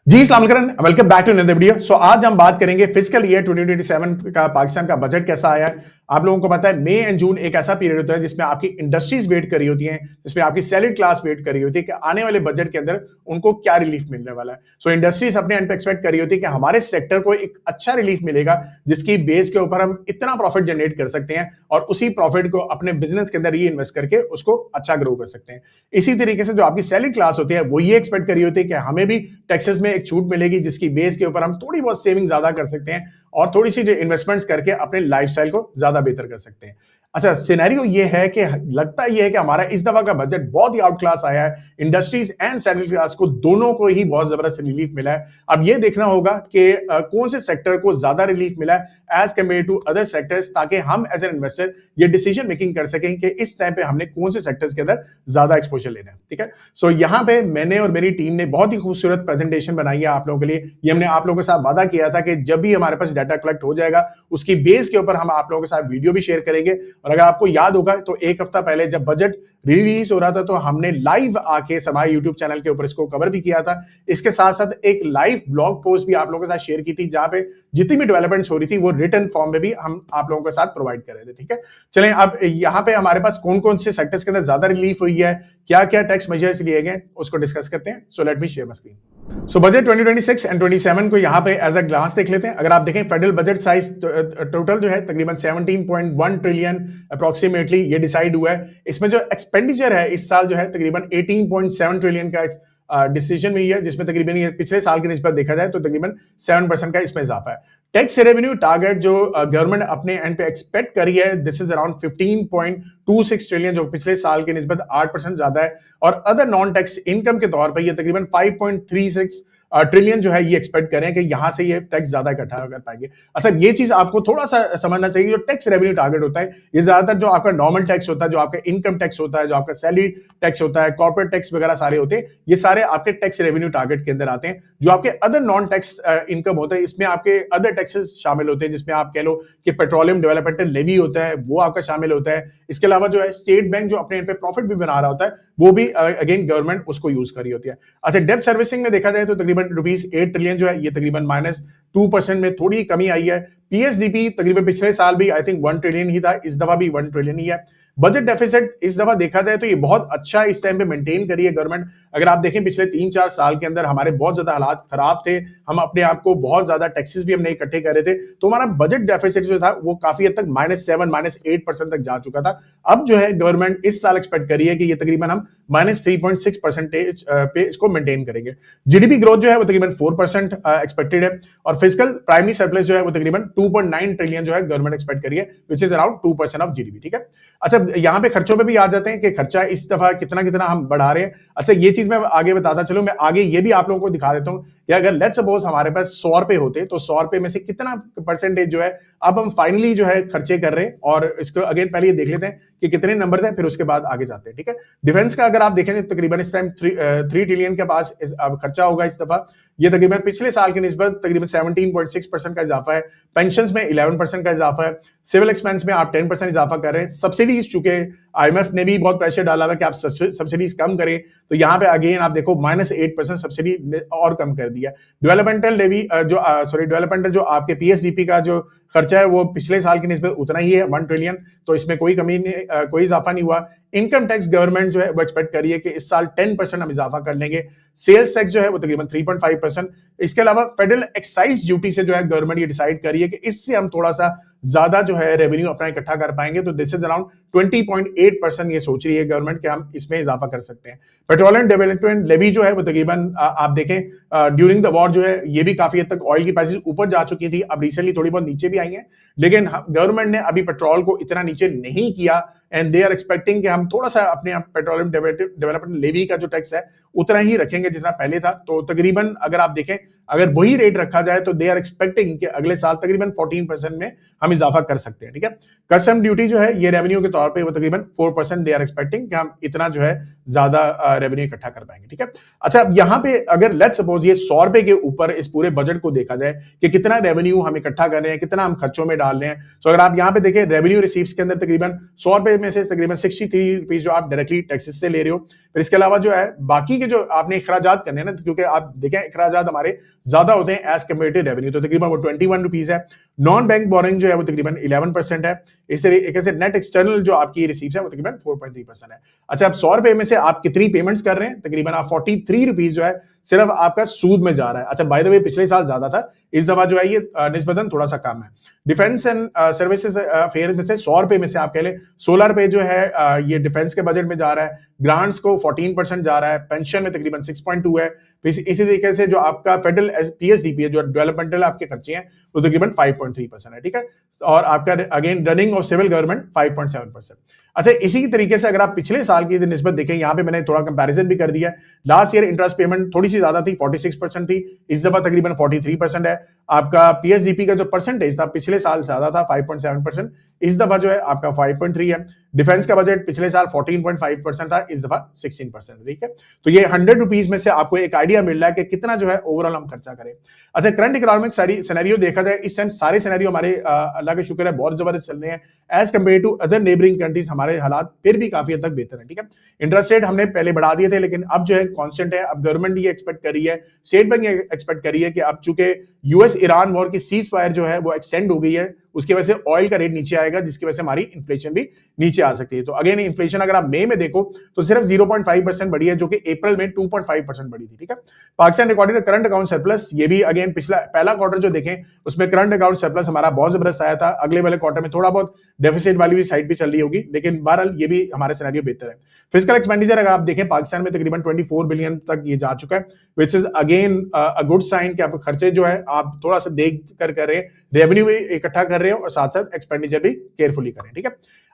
जी अस्सलाम वालेकुम, welcome back to another video. So आज हम बात करेंगे फिजिकल ईयर 2027 का पाकिस्तान का बजट कैसा आया है। आप लोगों को पता है मई एंड जून एक ऐसा पीरियड होता है जिसमें आपकी इंडस्ट्रीज वेट कर रही होती हैं, जिसमें आपकी सैलरी क्लास वेट कर रही होती है कि आने वाले बजट के अंदर उनको क्या रिलीफ मिलने वाला है। सो इंडस्ट्रीज अपने एंड पे एक्सपेक्ट कर रही होती है कि हमारे सेक्टर को एक अच्छा रिलीफ मिलेगा जिसकी बेस के ऊपर हम इतना प्रॉफिट जनरेट कर सकते हैं और उसी प्रॉफिट को अपने बिजनेस के अंदर री इन्वेस्ट करके उसको अच्छा ग्रो कर सकते हैं। इसी तरीके से जो आपकी सैलरी क्लास होती है वो ये एक्सपेक्ट कर रही होती है कि हमें भी टैक्सेस में एक छूट मिलेगी जिसकी बेस के ऊपर हम थोड़ी बहुत सेविंग ज्यादा कर सकते हैं और थोड़ी सी जो इन्वेस्टमेंट्स करके अपने लाइफस्टाइल को ज्यादा बेहतर कर सकते हैं। अच्छा, सिनेरियो ये है कि लगता ये है कि हमारा इस दफा का बजट बहुत ही आउट क्लास आया है। इंडस्ट्रीज एंड सैलरी क्लास को दोनों को ही बहुत जबरदस्त रिलीफ मिला है। अब ये देखना होगा कि कौन से सेक्टर को ज्यादा रिलीफ मिला है as compared to other sectors, ताकि हम एज एन इन्वेस्टर ये डिसीजन मेकिंग कर सकें कि इस टाइम पे हमने कौन से सेक्टर्स के अंदर ज्यादा एक्सपोजर लेना है। ठीक है, सो यहाँ पे मैंने और मेरी टीम ने बहुत ही खूबसूरत प्रेजेंटेशन बनाई है आप लोगों के लिए। ये हमने आप लोगों के साथ वादा किया था कि जब भी हमारे पास डाटा कलेक्ट हो जाएगा उसकी बेस के ऊपर हम आप लोगों के साथ वीडियो भी शेयर करेंगे। और अगर आपको याद होगा तो एक हफ्ता पहले जब बजट रिलीज हो रहा था तो हमने लाइव आके हमारे यूट्यूब चैनल के ऊपर इसको कवर भी किया था। इसके साथ साथ एक लाइव ब्लॉग पोस्ट भी आप लोगों के साथ शेयर की थी जहां पे जितनी भी डेवलपमेंट्स हो रही थी वो रिटन फॉर्म में भी हम आप लोगों के साथ प्रोवाइड कर रहे थे। ठीक है, चलें अब यहाँ पे हमारे पास कौन कौन से सेक्टर्स के अंदर ज्यादा रिलीफ हुई है, क्या क्या टैक्स मेजर्स लिए गए, उसको डिस्कस करते हैं। So let me share my screen. So budget 2026 and 27 को यहाँ पे एज अ ग्लांस देख लेते हैं। अगर आप देखें फेडरल बजट साइज टोटल जो है तकरीबन 17.1 ट्रिलियन अप्रोक्सीमेटली ये डिसाइड हुआ है। इसमें जो एक्सपेंडिचर है इस साल जो है तकरीबन 18.7 ट्रिलियन का डिसीजन हुई है, जिसमें तकरीबन ये पिछले साल की निस्बत देखा जाए तो तकरीबन 7% का इसमें इजाफा है। टैक्स रेवेन्यू टारगेट जो गवर्नमेंट अपने एंड पे एक्सपेक्ट करी है दिस इज अराउंड 15.26 ट्रिलियन, जो पिछले साल की निस्बत 8% ज्यादा है। और अदर नॉन टैक्स इनकम के तौर पर ये तकरीबन 5.36 ट्रिलियन जो है ये एक्सपेक्ट करें कि यहां से ये टैक्स ज्यादा इकट्ठा कर पाएंगे। अच्छा, ये चीज आपको थोड़ा सा समझना चाहिए, जो टैक्स रेवेन्यू टारगेट होता है ये ज्यादातर जो आपका नॉर्मल टैक्स होता है, जो आपका इनकम टैक्स होता है, जो आपका सैलरी टैक्स होता है, कॉर्पोरेट टैक्स वगैरह सारे होते हैं, ये सारे आपके टैक्स रेवेन्यू टारगेट के अंदर आते हैं। जो आपके अदर नॉन टैक्स इनकम होता है इसमें आपके अदर टैक्सेस शामिल होते हैं, जिसमें आप कह लो कि पेट्रोलियम डेवलपमेंटल लेवी होता है वो आपका शामिल होता है। इसके अलावा जो है स्टेट बैंक जो अपने पे प्रॉफिट भी बना रहा होता है वो भी अगेन गवर्नमेंट उसको यूज कर रही होती है। अच्छा, डेब्ट सर्विसिंग में देखा जाए तो तकरीबन ₹8 ट्रिलियन जो है ये तकरीबन -2% में थोड़ी कमी आई है। पीएसडीपी तकरीबन पिछले साल भी आई थिंक 1 ट्रिलियन ही था, इस दफा भी 1 ट्रिलियन ही है। बजट डेफिसिट इस दफा देखा जाए तो ये बहुत अच्छा इस टाइम पे मेंटेन करी है गवर्नमेंट। अगर आप देखें पिछले 3-4 साल के अंदर हमारे बहुत ज्यादा हालात खराब थे, हम अपने आप को बहुत ज्यादा टैक्सेस भी हमने इकट्ठे कर रहे थे, तो हमारा बजट डेफिसिट जो था वो काफी हद तक -7 -8% तक जा चुका था। अब जो है गवर्नमेंट इस साल एक्सपेक्ट करी है कि ये तकरीबन हम -3.6% पे इसको मेंटेन करेंगे। जीडीपी ग्रोथ जो है वो तकरीबन 4% एक्सपेक्टेड है और फिजिकल प्राइमरी सरप्लस जो है वो तकरीबन 2.9 ट्रिलियन जो है गवर्नमेंट एक्सपेक्ट करी है, which is around 2% of GDP. ठीक है, अच्छा यहाँ पे खर्चों पे भी आ जाते हैं कि खर्चा इस दफा कितना कितना हम बढ़ा रहे हैं। अच्छा, ये चीज मैं आगे बताता चलूं, मैं आगे ये भी आप लोगों को दिखा देता हूं कि अगर लेट्स सपोज हमारे पास 100 रुपए होते तो 100 रुपए में से कितना परसेंटेज जो है अब हम फाइनली जो है खर्चे कर रहे हैं। और इसको अगेन पहले ये देख लेते हैं कि कितने नंबर हैं, फिर उसके बाद आगे जाते हैं। ठीक है, डिफेंस का अगर आप देखें तो तकरीबन इस टाइम 3 ट्रिलियन के पास अब खर्चा होगा इस दफा। ये तकरीबन पिछले साल की निस्बत तकरीबन 17.6% का इजाफा है। पेंशन्स में 11% का इजाफा है। सिविल एक्सपेंस में आप 10% इजाफा कर रहे हैं। सब्सिडीज, चूंकि आईएमएफ ने भी बहुत प्रेशर डाला हुआ कि आप सब्सिडीज कम करें, तो यहाँ पे अगेन आप देखो -8% सब्सिडी और कम कर दिया। डेवलपमेंटल लेवी डेवलपमेंटल जो आपके पीएसडीपी का जो खर्चा है वो पिछले साल की निस्बत उतना ही है 1 ट्रिलियन, तो इसमें कोई कमी नहीं, कोई इजाफा नहीं हुआ। इनकम टैक्स गवर्नमेंट जो है वो एक्सपेक्ट करिए कि इस साल 10% हम इजाफा कर लेंगे। सेल्स टैक्स जो है वो तकरीबन 3.5%। इसके अलावा फेडरल एक्साइज ड्यूटी से जो है गवर्नमेंट ये डिसाइड करिए कि इससे हम थोड़ा सा ज्यादा जो है रेवेन्यू अपना इकट्ठा कर पाएंगे, तो दिस इज अराउंड 20.8% ये सोच रही है गवर्नमेंट कि हम इसमें इजाफा कर सकते हैं। पेट्रोलियम डेवलपमेंट लेवी जो है वो तकरीबन आप देखें ड्यूरिंग द वॉर जो है ये भी काफी हद तक ऑयल की प्राइसेस ऊपर जा चुकी थी, अब रिसेंटली थोड़ी बहुत नीचे भी आई है, लेकिन गवर्नमेंट ने अभी पेट्रोल को इतना नीचे नहीं किया एंड दे आर एक्सपेक्टिंग कि हम थोड़ा सा अपने पेट्रोलियम डेवलपमेंट लेवी का जो टैक्स है उतना ही रखेंगे जितना पहले था। तो तकरीबन अगर आप देखें अगर वही रेट रखा जाए तो दे आर एक्सपेक्टिंग कि अगले साल तकरीबन 14% में हम इजाफा कर सकते हैं। ठीक है, कस्टम ड्यूटी जो है ये रेवेन्यू के तौर पे वो तकरीबन 4% दे आर एक्सपेक्टिंग कि हम इतना जो है ज्यादा रेवेन्यू इकट्ठा कर पाएंगे। ठीक है, अच्छा यहाँ पे अगर लेट्स सपोज ये 100 रुपए के ऊपर इस पूरे बजट को देखा जाए कि कितना रेवेन्यू हम इकट्ठा कर रहे हैं, कितना हम खर्चों में डाल रहे हैं। तो अगर आप यहाँ पे देखें रेवेन्यू रिसीव्स के अंदर तकरीबन 100 रुपए में से तकरीबन 63 रुपीज जो आप डायरेक्टली टैक्सेस से ले रहे हो, फिर इसके अलावा जो है बाकी के जो आपने इखराजात करने हैं ना, क्योंकि आप देखें इखराजात हमारे ज्यादा होते हैं एज कम्पेयर टू रेवेन्यू, तो तकरीबन वो 21 रुपीज है। नॉन बैंक बोरिंग जो है वो तकरीबन 11% है। इस तरीके से नेट एक्सटर्नल जो आपकी रिसीव्स है वो तकरीबन 4.3% है। अच्छा, अब 100 रुपए में से आप कितनी पेमेंट्स कर रहे हैं? तकरीबन आप 43 रुपीज जो है सिर्फ आपका सूद में जा रहा है। अच्छा, बाय द वे पिछले साल ज्यादा था, इस दफा जो है ये निस्बतन थोड़ा सा कम है। डिफेंस एंड सर्विसेज अफेयर में से 100 रुपए में से आप कह ले 16 रुपए जो है ये डिफेंस के बजट में जा रहा है। ग्रांट्स को 14% जा रहा है। पेंशन में तकरीबन 6.2 है। इसी तरीके से जो आपका फेडरल पीएसडीपी है, जो डेवलपमेंटल आपके खर्चे हैं, वो तकरीबन 5.3% है। ठीक है, और आपका again running of civil government 5.7%। अच्छा, इसी तरीके से अगर आप पिछले साल की निस्बत देखें, यहां पे मैंने थोड़ा कंपैरिजन भी कर दिया है। लास्ट ईयर इंटरेस्ट पेमेंट थोड़ी सी ज्यादा थी, 46% थी, इस दफा तकरीबन 43% है। आपका पीएसडीपी का जो परसेंटेज था पिछले साल ज्यादा था, 5.7%, इस दफा जो है आपका 5.3 है। डिफेंस का बजट पिछले साल 14.5% था, इस दफा 16%। ठीक है, तो ये 100 रुपीज में से आपको एक आइडिया मिल रहा है कि कितना जो है ओवरऑल हम खर्चा करें। अच्छा, करंट इकोनॉमिक सिनेरियो देखा जाए, इस टाइम सारे सिनेरियो हमारे अल्लाह का शुक्र है बहुत जबरदस्त चल रहे हैं। As compared to other neighbouring countries हमारे हालात फिर भी काफी हद तक बेहतर है। ठीक है, इंटरेस्ट रेट हमने पहले बढ़ा दिए थे, लेकिन अब जो है कांस्टेंट है। अब गवर्नमेंट ये एक्सपेक्ट कर रही है, स्टेट बैंक ये एक्सपेक्ट कर रही है कि अब चूंकि यूएस ईरान वॉर की सीज फायर जो है वो एक्सटेंड हो गई है, उसकी वजह से ऑयल का रेट नीचे आएगा, जिसकी वजह से हमारी इन्फ्लेशन भी नीचे आ सकती है। तो अगेन इन्फ्लेशन अगर आप मई में देखो तो सिर्फ 0.5% बढ़ी है, जो कि अप्रैल में 2.5% बढ़ी थी। ठीक है, Pakistan recorded current account surplus, ये भी अगेन पहला क्वार्टर जो देखें उसमें करंट अकाउंट सरप्लस हमारा बहुत जबरदस्त आया था। अगले वाले क्वार्टर में थोड़ा बहुत डेफिसिट वाली साइड भी चल रही होगी, लेकिन बहरहाल ये भी हमारे सिनेरियो बेहतर है। फिजिकल एक्सपेंडिचर अगर आप देखें पाकिस्तान में तकरीबन 24 बिलियन तक ये जा चुका है, which is again a good sign कि आप खर्चे जो है आप थोड़ा सा देख कर रहे हैं, रेवेन्यू भी इकट्ठा कर रहे हो और साथ साथ एक्सपेंडिचर भी केयरफुली करें। ठीक है,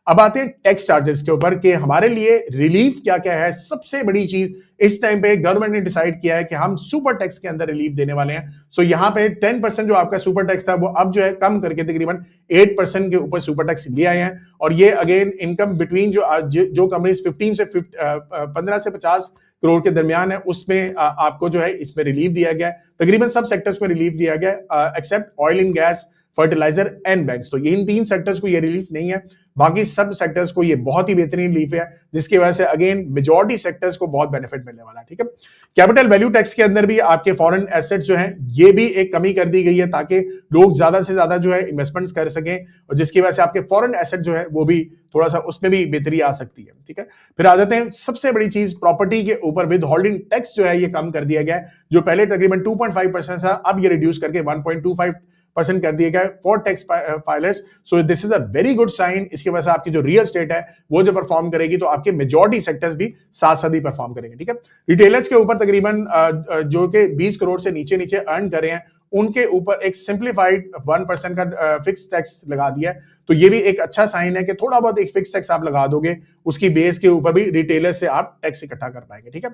अब आते हैं टैक्स चार्जेस के ऊपर कि हमारे लिए रिलीफ क्या क्या है। सबसे बड़ी चीज इस टाइम पे गवर्नमेंट ने डिसाइड किया है कि हम सुपर टैक्स के अंदर रिलीफ देने वाले हैं। सो यहां पे 10% जो आपका सुपर टैक्स था वो अब जो है कम करके तकरीबन 8% के ऊपर सुपर टैक्स ले आए हैं। और ये अगेन इनकम बिटवीन जो कंपनीज 15 से 50 करोड़ के दरमियान है, उसमें आपको जो है इसमें रिलीफ दिया गया है। तकरीबन सब सेक्टर्स में रिलीफ दिया गया है except oil and gas, fertiliser and banks. तो इन 3 सेक्टर्स को ये रिलीफ नहीं है, बाकी सब सेक्टर्स को ये बहुत ही बेहतरीन रिलीफ है, जिसकी वजह से अगेन मेजॉरिटी सेक्टर्स को बहुत बेनिफिट मिलने वाला है। ठीक है, कैपिटल वैल्यू टैक्स के अंदर भी आपके फॉरेन एसेट्स जो हैं ये भी एक कमी कर दी गई है, ताकि लोग ज्यादा से ज्यादा जो है इन्वेस्टमेंट्स कर सकें, और जिसकी वजह से आपके फॉरेन एसेट जो है वो भी थोड़ा सा उसमें भी बेहतरी आ सकती है। ठीक है, फिर आ जाते हैं सबसे बड़ी चीज, प्रॉपर्टी के ऊपर विद होल्डिंग टैक्स जो है ये कम कर दिया गया है। जो पहले तकरीबन 2.5% था, अब ये रिड्यूस करके 1.25% कर दिया गया for tax filers. So this is a very good sign. इसकी वजह से आपकी जो रियल स्टेट है वो जो परफॉर्म करेगी, तो आपके मेजॉरिटी सेक्टर्स भी साथ साथ ही परफॉर्म करेंगे। ठीक है, रिटेलर्स के ऊपर तकरीबन जो कि 20 करोड़ से नीचे नीचे अर्न कर रहे हैं, उनके ऊपर एक सिंप्लीफाइड 1% का फिक्स टैक्स लगा दिया है। तो ये भी एक अच्छा साइन है कि थोड़ा बहुत एक फिक्स टैक्स आप लगा दोगे, उसकी बेस के ऊपर भी रिटेलर से आप टैक्स इकट्ठा कर पाएंगे। ठीक है,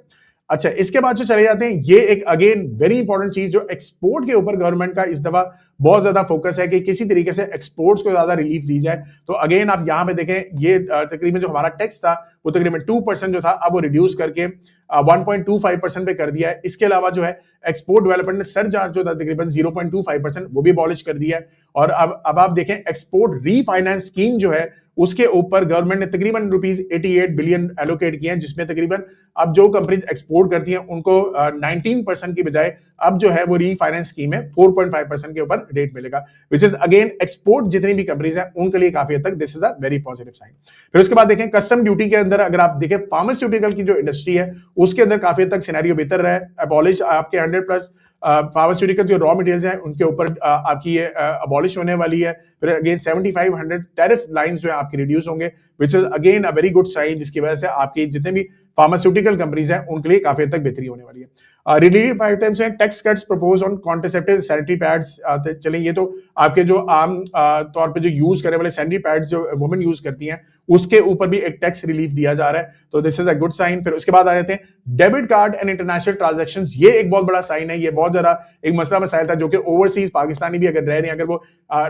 अच्छा इसके बाद जो चले जाते हैं, ये एक अगेन वेरी इंपॉर्टेंट चीज, जो एक्सपोर्ट के ऊपर गवर्नमेंट का इस दफा बहुत ज्यादा फोकस है कि किसी तरीके से एक्सपोर्ट्स को ज्यादा रिलीफ दी जाए। तो अगेन आप यहां पे देखें, ये तकरीबन जो हमारा टैक्स था वो तकरीबन 2% जो था, अब वो रिड्यूस करके 1.25% पे कर दिया है। इसके अलावा जो है एक्सपोर्ट डेवलपमेंट सरचार्ज जो था तकरीबन 0.25%, वो भी अबॉलिश कर दिया है। और अब आप देखें एक्सपोर्ट रीफाइनेंस स्कीम जो है उसके ऊपर गवर्नमेंट ने तकरीबन ₹88 बिलियन एलोकेट किए हैं, जिसमें तकरीबन अब जो कंपनीज एक्सपोर्ट करती हैं उनको 19% की बजाय अब जो है वो रीफाइनेंस स्कीम है 4.5% के ऊपर रेट मिलेगा, विच इज अगेन एक्सपोर्ट जितनी भी कंपनीज हैं उनके लिए काफी हद तक this is a very positive sign. फिर उसके बाद देखें कस्टम ड्यूटी के अंदर, अगर आप देखें फार्मास्यूटिकल की जो इंडस्ट्री है उसके अंदर काफी हद तक सिनेरियो बेहतर रहा है। अबॉलिश आपके 100+ फार्मास्यूटिकल जो रॉ मटेरियल्स हैं उनके ऊपर आपकी ये अबॉलिश होने वाली है। फिर अगेन 7500 टैरिफ लाइंस जो है आपकी रिड्यूस होंगे, which is again a very good sign, जिसकी वजह से आपकी जितने भी फार्मास्यूटिकल कंपनीज हैं उनके लिए काफी हद तक बेहतरी होने वाली है। रिलीफ आइटम्स हैं, tax cuts propose on contraceptive sanitary pads. चलें, ये तो आपके जो आम तौर पे जो यूज करने वाले सैनिटरी पैड्स जो वुमेन यूज करती हैं उसके ऊपर भी एक टैक्स रिलीफ दिया जा रहा है, तो this is a good sign. फिर उसके बाद आ जाते हैं debit card and international transactions, ये एक बहुत बड़ा साइन है। ये बहुत ज्यादा एक मसला मसाइल था, जो कि ओवरसीज पाकिस्तानी भी अगर रह रहे हैं, अगर वो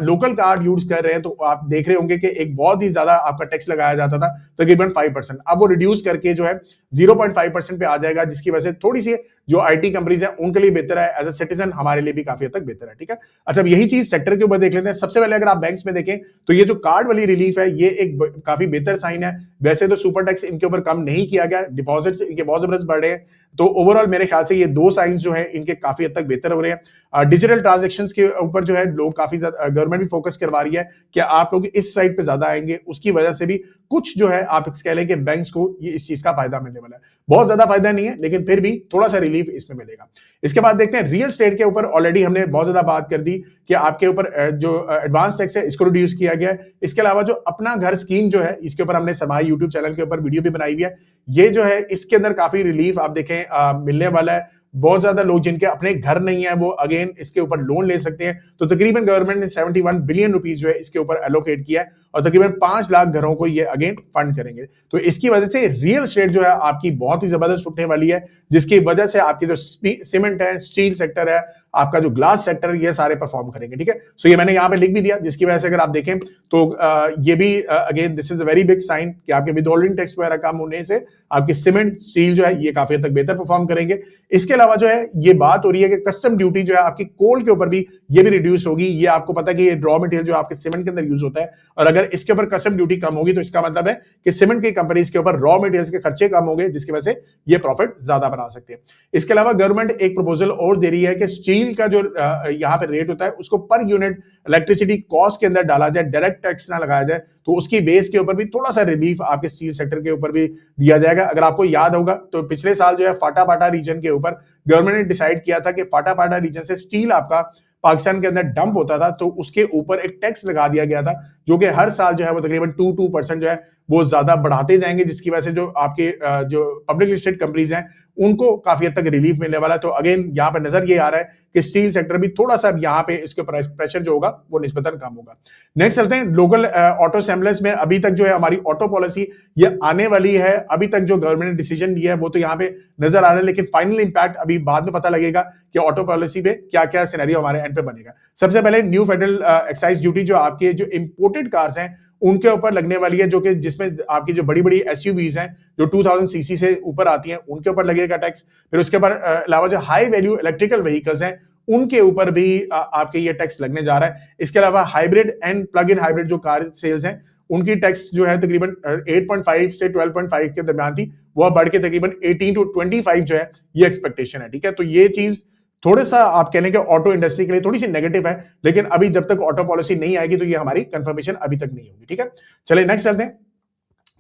लोकल कार्ड यूज कर रहे हैं, तो आप देख रहे होंगे कि एक बहुत ही ज्यादा आपका टैक्स लगाया जाता था तकरीबन 5%, अब वो रिड्यूस करके जो है 0.5% पे आ जाएगा, जिसकी वजह से थोड़ी सी जो आईटी कंपनीज है उनके लिए बेहतर है, एज अ सिटीजन हमारे लिए भी काफी हद तक बेहतर है। ठीक है, अच्छा यही चीज सेक्टर के ऊपर देख लेते हैं। सबसे पहले अगर आप बैंक्स में देखें तो ये जो कार्ड वाली रिलीफ है ये एक काफी बेहतर साइन है, वैसे तो सुपर टैक्स इनके ऊपर कम नहीं किया गया, डिपॉजिट्स इनके बहुत जबरदस्त बढ़ रहे हैं, तो ओवरऑल मेरे ख्याल से ये दो साइंस जो है इनके काफी हद तक बेहतर हो रहे हैं। डिजिटल ट्रांजेक्शंस के ऊपर जो है लोग काफी ज्यादा, गवर्नमेंट भी फोकस करवा रही है कि आप लोग इस साइड पे ज्यादा आएंगे, उसकी वजह से भी कुछ जो है आप कह लें कि बैंक्स को ये इस चीज का फायदा मिलने वाला है। बहुत ज्यादा फायदा नहीं है, लेकिन फिर भी थोड़ा सा रिलीफ इसमें मिलेगा। इसके बाद देखते हैं रियल एस्टेट के ऊपर, ऑलरेडी हमने बहुत ज्यादा बात कर दी कि आपके ऊपर जो एडवांस टैक्स है इसको रिड्यूस किया गया है। इसके अलावा जो अपना घर स्कीम जो है, इसके ऊपर हमने समाई यूट्यूब चैनल के ऊपर वीडियो भी बनाई हुई है, ये जो है इसके अंदर काफी रिलीफ आप देखें मिलने वाला है। बहुत ज्यादा लोग जिनके अपने घर नहीं है वो अगेन इसके ऊपर लोन ले सकते हैं। तो तकरीबन गवर्नमेंट ने 71 बिलियन रुपीस जो है इसके ऊपर एलोकेट किया है और तकरीबन 5 लाख घरों को ये अगेन फंड करेंगे। तो इसकी वजह से रियल एस्टेट जो है आपकी बहुत ही जबरदस्त उठने वाली है, जिसकी वजह से आपकी जो सीमेंट है, स्टील सेक्टर है, आपका जो ग्लास सेक्टर, ये सारे परफॉर्म करेंगे। ठीक है, सो ये मैंने यहाँ पे लिख भी दिया, जिसकी वजह से अगर आप देखें तो ये भी again this is a very big sign कि आपके विदहोल्डिंग टैक्स वगैरह कम होने से आपकी सीमेंट स्टील जो है ये काफी हद तक बेहतर परफॉर्म करेंगे। इसके अलावा जो है ये बात हो रही है कि कस्टम ड्यूटी जो है आपकी कोल के ऊपर भी ये भी रिड्यूस होगी। ये आपको पता है कि ये रॉ मटेरियल जो आपके सीमेंट के अंदर यूज होता है, और अगर इसके ऊपर कस्टम ड्यूटी कम होगी तो इसका मतलब है कि सीमेंट की कंपनीज के ऊपर रॉ मटेरियल्स के खर्चे कम होंगे, जिसकी वजह से ये प्रॉफिट ज्यादा बना सकते हैं। इसके अलावा गवर्नमेंट एक प्रपोजल और दे रही है कि स्टील का जो यहाँ पे रेट होता है उसको पर यूनिट इलेक्ट्रिसिटी कॉस्ट के अंदर डाला जाए, डायरेक्ट टैक्स ना लगाया जाए, तो उसकी बेस के ऊपर भी थोड़ा सा रिलीफ आपके स्टील सेक्टर के ऊपर भी दिया जाएगा। अगर आपको याद होगा तो पिछले साल जो है फाटापाटा रीजन के ऊपर गवर्नमेंट ने डिसाइड किया था कि फाटापाटा रीजन से स्टील आपका पाकिस्तान के अंदर डंप होता था, तो उसके ऊपर एक टैक्स लगा दिया गया था, जो कि हर साल जो है वो तकरीबन 2% जो है वो ज्यादा बढ़ाते जाएंगे, जिसकी वजह से जो आपके जो पब्लिक लिस्टेड कंपनीज हैं उनको काफी हद तक रिलीफ मिलने वाला है। तो अगेन यहाँ पे नजर ये आ रहा है कि स्टील सेक्टर भी थोड़ा सा यहाँ पे इसके प्रेशर जो होगा वो निस्बतन कम होगा। नेक्स्ट चलते हैं लोकल ऑटो असेंबलर्स में। अभी तक जो है हमारी ऑटो पॉलिसी ये आने वाली है, अभी तक जो गवर्नमेंट ने डिसीजन लिया है वो तो यहाँ पे नजर आ रहा है, लेकिन फाइनल इंपैक्ट अभी बाद में पता लगेगा कि ऑटो पॉलिसी पे क्या क्या सिनेरियो हमारे एंड पे बनेगा। सबसे पहले न्यू फेडरल एक्साइज ड्यूटी जो आपके जो इंपोर्टेड कार्स हैं उनके ऊपर लगने वाली है, जो कि जिसमें आपकी जो बड़ी बड़ी एसयूवीज हैं जो 2000 सीसी से ऊपर आती हैं उनके ऊपर लगेगा टैक्स। फिर उसके बाद अलावा जो हाई वैल्यू इलेक्ट्रिकल व्हीकल्स हैं उनके ऊपर भी आपके ये टैक्स लगने जा रहा है। इसके अलावा hybrid and plug in hybrid जो कार सेल्स हैं उनकी टैक्स जो है तकरीबन 8.5 से 12.5 के दरमियान थी, वो बढ़ के तकरीबन 18 to 25 जो है ये एक्सपेक्टेशन है। ठीक है, तो ये चीज थोड़ा सा आप कह लेंगे ऑटो इंडस्ट्री के लिए थोड़ी सी नेगेटिव है, लेकिन अभी जब तक ऑटो पॉलिसी नहीं आएगी तो ये हमारी कंफर्मेशन अभी तक नहीं होगी। ठीक है, चलिए नेक्स्ट चलते हैं।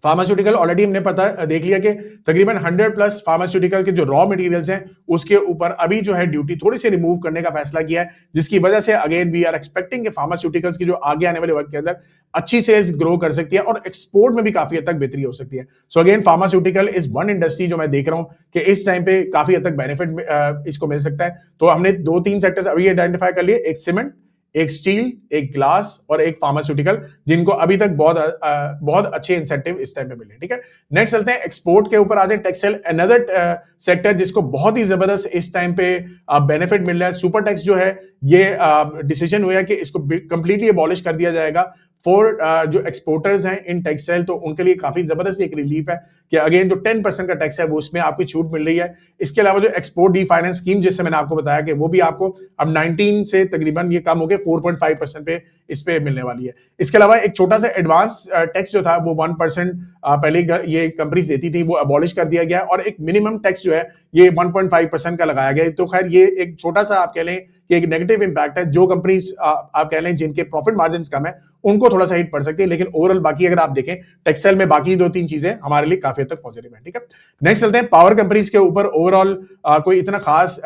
फार्मास्यूटिकल ऑलरेडी हमने पता देख लिया कि तकरीबन 100+ फार्मास्यूटिकल के जो रॉ मटेरियल्स हैं उसके ऊपर अभी जो है ड्यूटी थोड़ी सी रिमूव करने का फैसला किया है, जिसकी वजह से अगेन वी आर एक्सपेक्टिंग कि फार्मास्यूटिकल्स की जो आगे आने वाले वक्त के अंदर अच्छी सेल्स ग्रो कर सकती है और एक्सपोर्ट में भी काफी हद तक बेहतरी हो सकती है। So again pharmaceutical is one industry जो मैं देख रहा हूं कि इस टाइम पे काफी हद तक बेनिफिट इसको मिल सकता है। तो हमने 2-3 सेक्टर्स अभी आइडेंटिफाई कर लिए, एक सीमेंट, एक स्टील, एक ग्लास और एक फार्मास्यूटिकल, जिनको अभी तक बहुत अच्छे इंसेंटिव इस टाइम पे मिले। ठीक है, नेक्स्ट चलते हैं एक्सपोर्ट के ऊपर आ जाए। टेक्सटाइल अनदर सेक्टर जिसको बहुत ही जबरदस्त इस टाइम पे बेनिफिट मिल रहा है। सुपर टैक्स जो है ये डिसीजन हुआ है कि इसको कंप्लीटली अबॉलिश कर दिया जाएगा फॉर जो एक्सपोर्टर्स हैं इन टेक्सटाइल, तो उनके लिए काफी जबरदस्त एक रिलीफ है कि अगेन जो 10% का टैक्स है वो उसमें आपकी छूट मिल रही है। इसके अलावा जो एक्सपोर्ट रीफाइनेंस स्कीम जिससे मैंने आपको बताया कि वो भी आपको अब 19 से तकरीबन ये कम हो गए 4.5% पे इस पे मिलने वाली है। इसके अलावा एक छोटा सा एडवांस टैक्स जो था वो 1% पहले ये कंपनीज देती थी वो अबॉलिश कर दिया गया, और एक मिनिमम टैक्स जो है ये 1.5% का लगाया गया। तो खैर ये एक छोटा सा आप कह लें कि एक नेगेटिव इंपैक्ट है, जो कंपनीज आप कह लें जिनके प्रॉफिट मार्जिन कम है उनको थोड़ा सा हिट पड़ सकती है, लेकिन ओवरऑल बाकी अगर आप देखें टेक्सटाइल में बाकी 2-3 चीजें हमारे लिए काफी हद तक पॉजिटिव है। ठीक है, नेक्स्ट चलते हैं पावर कंपनीज के ऊपर। ओवरऑल कोई इतना खास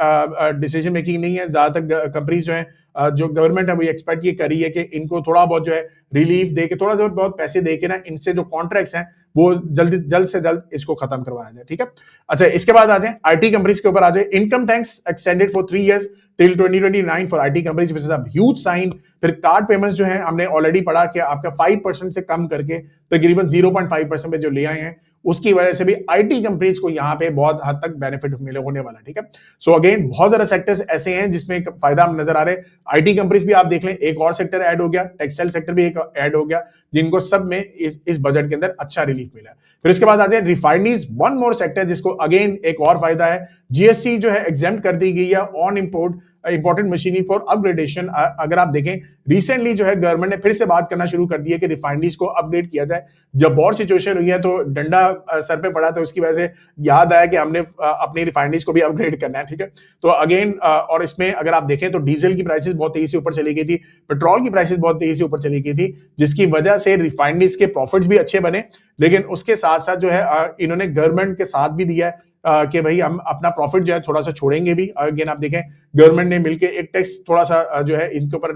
डिसीजन मेकिंग नहीं है, ज्यादातर कंपनीज जो है जो गवर्नमेंट है वो एक्सपेक्ट ये करी है कि इनको थोड़ा बहुत जो है रिलीफ दे के, थोड़ा सा बहुत पैसे दे के ना इनसे जो कॉन्ट्रैक्ट्स हैं वो जल्द से जल्द इसको खत्म करवाया जाए। ठीक है, अच्छा इसके बाद आ जाए आईटी कंपनीज के ऊपर आ जाए। Income tax extended for 3 years till 2029 for IT companies which is a huge sign. फिर कार्ड पेमेंट्स जो है हमने ऑलरेडी पढ़ा कि आपका 5% से कम करके तकरीबन 0.5% पे जो ले आए हैं, उसकी वजह से भी आईटी कंपनीज को यहाँ पे बहुत हद तक बेनिफिट मिले होने वाला। ठीक है, सो अगेन बहुत ज्यादा सेक्टर्स ऐसे हैं जिसमें फायदा नजर आ रहे हैं। आईटी कंपनीज भी आप देख लें, एक और सेक्टर ऐड हो गया, टेक्सटाइल सेक्टर भी एक ऐड हो गया, जिनको सब में इस बजट के अंदर अच्छा रिलीफ मिला है। फिर इसके बाद आ जाए रिफाइनरीज, वन मोर सेक्टर जिसको अगेन एक और फायदा है, जीएसटी जो है एग्जेम्प्ट कर दी गई है on import important machinery for upgradation. अगर आप देखें रिसेंटली जो है गवर्नमेंट ने फिर से बात करना शुरू कर दी है कि रिफाइनरीज को अपग्रेड किया जाए। जब वॉर सिचुएशन हुई है तो डंडा सर पे पड़ा, तो उसकी वजह से याद आया कि हमने अपनी रिफाइनरीज को भी अपग्रेड करना है, ठीक है। तो अगेन और इसमें अगर आप देखें तो डीजल की प्राइसेस बहुत तेजी से ऊपर चली गई थी, पेट्रोल की प्राइसेस बहुत तेजी से ऊपर चली गई थी, जिसकी वजह से रिफाइनरीज के प्रॉफिट्स भी अच्छे बने। लेकिन उसके साथ साथ जो है इन्होंने गवर्नमेंट के साथ भी दिया है कि भाई हम अपना प्रॉफिट जो है थोड़ा सा छोड़ेंगे भी। अगेन आप देखें गवर्नमेंट ने मिलकर एक टैक्स थोड़ा सा जो है इनके ऊपर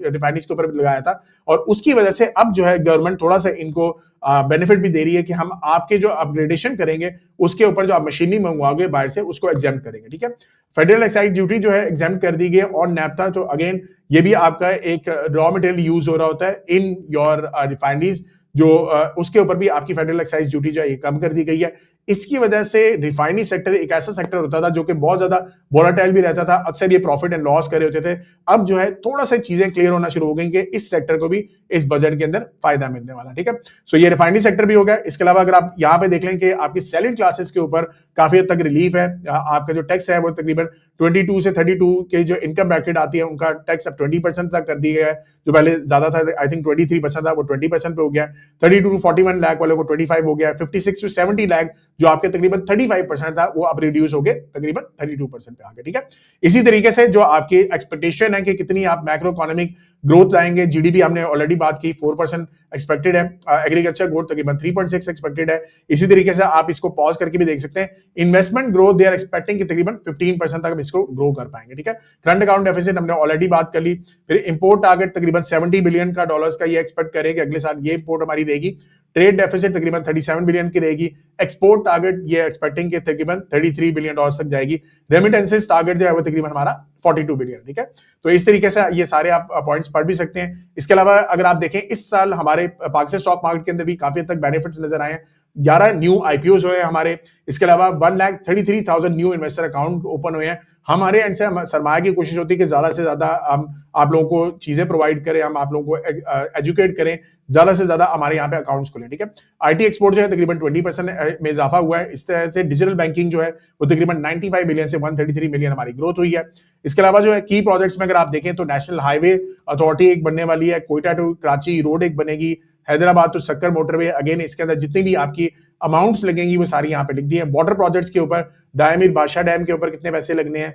रिफाइनरीज के ऊपर लगाया था, और उसकी वजह से अब जो है गवर्नमेंट थोड़ा सा इनको बेनिफिट भी दे रही है कि हम आपके जो अपग्रेडेशन करेंगे उसके ऊपर जो आप मशीनरी मंगवाओगे बाहर से उसको एग्जाम करेंगे, ठीक है। फेडरल एक्साइज ड्यूटी जो है एग्जाम कर दी गई और नैफ्ता, तो अगेन ये भी आपका एक रॉ मटेरियल यूज हो रहा होता है इन योर रिफाइनरीज, जो उसके ऊपर भी आपकी फेडरल एक्साइज ड्यूटी जो है ये कम कर दी गई है। इसकी वजह से रिफाइनरी सेक्टर एक ऐसा सेक्टर होता था जो कि बहुत ज्यादा वोलेटाइल भी रहता था, अक्सर ये प्रॉफिट एंड लॉस कर रहे होते थे। अब जो है थोड़ा सा चीजें क्लियर होना शुरू हो गई कि इस सेक्टर को भी इस बजट के अंदर फायदा मिलने वाला, ठीक है। सो ये रिफाइनरी सेक्टर भी हो गया। इसके अलावा अगर आप यहाँ पे देख लें कि आपकी सैलरी क्लासेस के ऊपर काफी हद तक रिलीफ है। आपका जो टैक्स है वो तकरीबन 22 से 32 के जो इनकम ब्रैकेट आती है उनका टैक्स अब 20% तक कर दिया गया है। जो पहले ज्यादा था, आई थिंक 23% था, वो 20% पे हो गया। 32 टू 41 लाख वाले को 25 हो गया। 56 टू 70 लाख जो आपके तकरीबन 35% था वो अब रिड्यूस हो गए तकरीबन 32% पे आ गए, ठीक है। इसी तरीके से जो आपकी एक्सपेक्टेशन है कि कितनी आप मैक्रो इकोनॉमिक ग्रोथ लाएंगे, जीडीपी हमने ऑलरेडी बात की 4% एक्सपेक्टेड है, एग्रीकल्चर ग्रोथ तकरीबन 3.6 एक्सपेक्टेड है। इसी तरीके से आप इसको पॉज करके भी देख सकते हैं। Investment growth they are expecting कि तकरीबन 15% तक इसको ग्रो कर पाएंगे, ठीक है। करंट अकाउंट डेफिसिट हमने ऑलरेडी बात कर ली। फिर इंपोर्ट टारगेट तकरीबन 70 बिलियन का डॉलर्स का ये एक्सपेक्ट करेंगे अगले साल ये इंपोर्ट हमारी रहेगी। ट्रेड डेफिसिट तकरीबन 37 बिलियन की रहेगी। एक्सपोर्ट टारगेट ये एक्सपेक्टिंग के तकरीबन 33 बिलियन डॉलर्स तक जाएगी। रेमिटेंसेस टारगेट जो है वो तकरीबन हमारा 42 बिलियन, ठीक है। तो इस तरीके से ये सारे आप पॉइंट्स पढ़ भी सकते हैं। इसके अलावा अगर आप देखें इस साल हमारे पाकिस्तान स्टॉक मार्केट के अंदर भी काफी हद तक बेनिफिट्स नजर आए हैं। 11 न्यू आईपीओ हुए हमारे। इसके अलावा 1,33,000 न्यू इन्वेस्टर अकाउंट ओपन हुए हैं। हमारे एंड से सरमाया की कोशिश होती है कि ज्यादा से ज्यादा हम आप लोगों को चीजें प्रोवाइड करें, हम आप लोगों को एजुकेट करें, ज्यादा से ज्यादा हमारे यहाँ पे अकाउंट्स खुले, ठीक है। आईटी एक्सपोर्ट जो है तकरीबन 20% में इजाफा हुआ है। इस तरह से डिजिटल बैंकिंग जो है वो तकरीबन 95 मिलियन से 133 मिलियन हमारी ग्रोथ हुई है। इसके अलावा जो है की प्रोजेक्ट्स में अगर आप देखें तो नेशनल हाईवे अथॉरिटी एक बनने वाली है, कोयटा टू कराची रोड एक बनेगी, Hyderabad to Sukkur motorway. Again इसके अंदर जितनी भी आपकी अमाउंट्स लगेंगी वो सारी यहाँ पे लिख दी है। वाटर प्रोजेक्ट्स के ऊपर दायमीर बादशाह डैम के ऊपर कितने पैसे लगने हैं,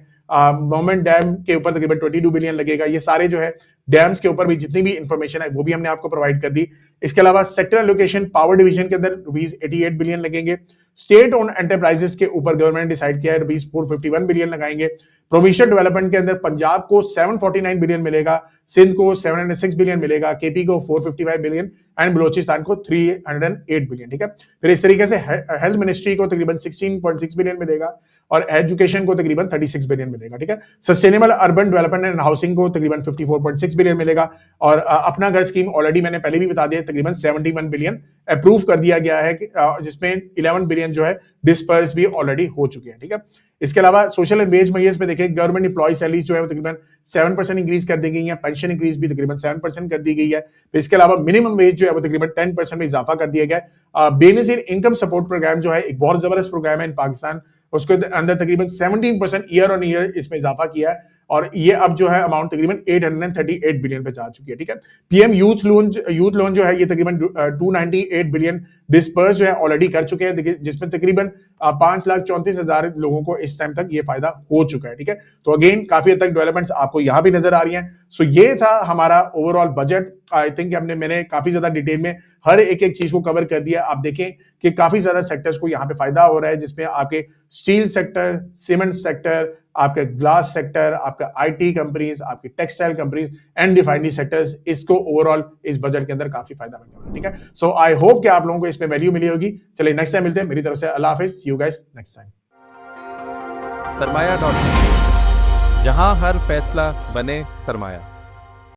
मोमेंट डैम के ऊपर तकरीबन 22 बिलियन लगेगा। ये सारे जो है डैम्स के ऊपर भी जितनी भी इंफॉर्मेशन है वो भी हमने आपको प्रोवाइड कर दी। इसके अलावा सेक्टर एलोकेशन पावर डिवीजन के अंदर ₹88 बिलियन लगेंगे। स्टेट ओन एंटरप्राइजेस के ऊपर गवर्नमेंट डिसाइड किया है ₹451 बिलियन लगाएंगे। प्रोविंशियल डेवलपमेंट के अंदर पंजाब को 749 बिलियन मिलेगा, सिंध को 706 बिलियन मिलेगा, केपी को 455 बिलियन एंड बलोचिस्तान को 308 बिलियन, ठीक है। फिर इस तरीके से हेल्थ मिनिस्ट्री को तकरीबन 16.6 बिलियन मिलेगा और एजुकेशन को तकरीबन 36 बिलियन मिलेगा, ठीक है। Sustainable urban development and housing को तकरीबन 54.6 बिलियन मिलेगा और अपना घर स्कीम ऑलरेडी मैंने पहले भी बता दिया तकरीबन 71 बिलियन अप्रूव कर दिया गया है, जिसमें 11 बिलियन जो है डिस्पर्स भी ऑलरेडी हो चुके हैं, ठीक है। इसके अलावा सोशल एंड वेज मेजर्स में देखिए गवर्नमेंट एम्प्लॉय सैलरीज जो है तकरीबन 7% इंक्रीज कर दी गई है, पेंशन इंक्रीज भी तकरीबन 7% कर दी गई है। इसके अलावा मिनिमम वेज जो है वो तकरीबन 10% में इजाफा कर दिया गया है। बेनजीर इनकम सपोर्ट प्रोग्राम जो है एक बहुत जबरदस्त प्रोग्राम है इन पाकिस्तान, उसके अंदर तकरीबन 17% ईयर ऑन ईयर इसमें इजाफा किया है और ये अब जो है अमाउंट तकरीबन 838 बिलियन पे जा चुकी है, ठीक है। पीएम यूथ लोन जो है ये तकरीबन 298 बिलियन डिस्पर्स जो है ऑलरेडी कर चुके हैं, जिसमें तकरीबन 5,34,000 लोगों को इस टाइम तक ये फायदा हो चुका है, ठीक है। तो अगेन काफी हद तक डेवलपमेंट्स आपको यहाँ भी नजर आ रही हैं। सो ये था हमारा ओवरऑल बजट। आई थिंक मैंने काफी ज्यादा डिटेल में हर एक चीज को कवर कर दिया। आप देखें कि काफी ज्यादा सेक्टर्स को यहाँ पे फायदा हो रहा है, जिसमें आपके स्टील सेक्टर, सीमेंट सेक्टर, आपका ग्लास सेक्टर, आपका आईटी कंपनीज, आपकी textile companies and refinery sectors, इसको ओवरऑल इस बजट के अंदर काफी फायदा मिलने वाला है, ठीक है। सो आई होप कि आप लोगों को इसमें वैल्यू मिली होगी। चलिए नेक्स्ट टाइम मिलते हैं। मेरी तरफ से अल्लाह हाफिज, सी यू गाइस नेक्स्ट टाइम। सरमाया.com, जहां हर फैसला बने सरमाया।